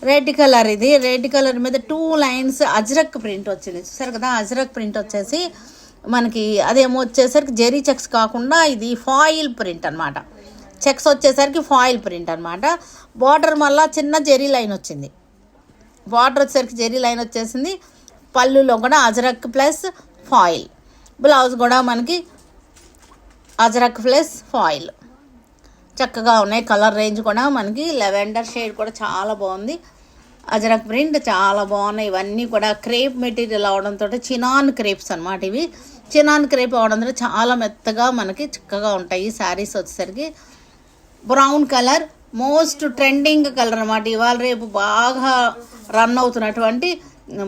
Red colour, ఇది red colour మీద 2 lines ajrak print వచ్చింది. చూసారు కదా, అజ్రక్ ప్రింట్ వచ్చేసి మనకి అదేమో వచ్చేసరికి జెరీ చెక్స్ కాకుండా ఇది ఫాయిల్ ప్రింట్ అనమాట. చెక్స్ వచ్చేసరికి ఫాయిల్ ప్రింట్ అనమాట. బార్డర్ మళ్ళీ చిన్న జెరీ లైన్ వచ్చింది. బార్డర్ వచ్చేసరికి జెరీ లైన్ వచ్చేసింది. పళ్ళులో కూడా అజ్రక్ ప్లస్ ఫాయిల్. బ్లౌజ్ కూడా మనకి అజ్రక్ ప్లస్ ఫాయిల్. చక్కగా ఉన్నాయి. కలర్ రేంజ్ కూడా మనకి లెవెండర్ షేడ్ కూడా చాలా బాగుంది. అజరక్ ప్రింట్ చాలా బాగున్నాయి. ఇవన్నీ కూడా క్రేప్ మెటీరియల్ అవడంతో చినాన్ క్రేప్స్ అనమాట. ఇవి చినాన్ క్రేప్ అవడంతో చాలా మెత్తగా మనకి చక్కగా ఉంటాయి. శారీస్ వచ్చేసరికి brown colour most trending colour అనమాట. ఇవాళ రేపు బాగా రన్ అవుతున్నటువంటి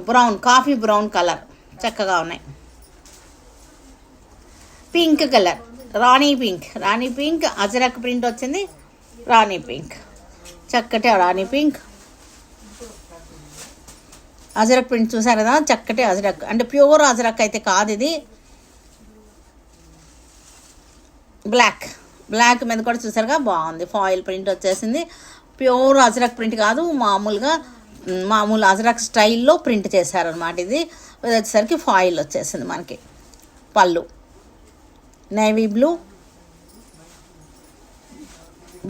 బ్రౌన్, కాఫీ బ్రౌన్ కలర్ చక్కగా ఉన్నాయి. పింక్ కలర్, రాణి పింక్ అజరక్ ప్రింట్ వచ్చింది. రాణి పింక్, చక్కటి రాణి పింక్ అజరక్ ప్రింట్ చూసారు కదా, చక్కటి అజరక్ అంటే ప్యూర్ అజరక్ అయితే కాదు ఇది. బ్లాక్ మీద కూడా చూసారుగా బాగుంది. ఫాయిల్ ప్రింట్ వచ్చేసింది. ప్యూర్ అజరక్ ప్రింట్ కాదు, మామూలు అజరక్ స్టైల్లో ప్రింట్ చేశారనమాట. ఇది వచ్చేసరికి ఫాయిల్ వచ్చేసింది మనకి. పళ్ళు నేవీ బ్లూ,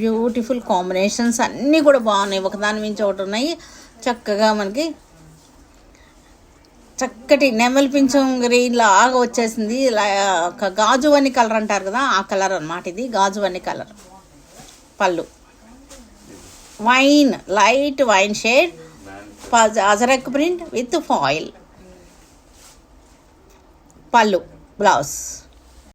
బ్యూటిఫుల్ కాంబినేషన్స్ అన్నీ కూడా బాగున్నాయి. ఒకదాని మించి ఒకటి ఉన్నాయి. చక్కగా మనకి చక్కటి నెమల్ పింఛం గ్రీన్ లాగా వచ్చేసింది. గాజువన్ని కలర్ అంటారు కదా, ఆ కలర్ అనమాట ఇది. గాజువన్ని కలర్. పళ్ళు light wine shade, ajrakh print with foil. పళ్ళు, బ్లౌజ్.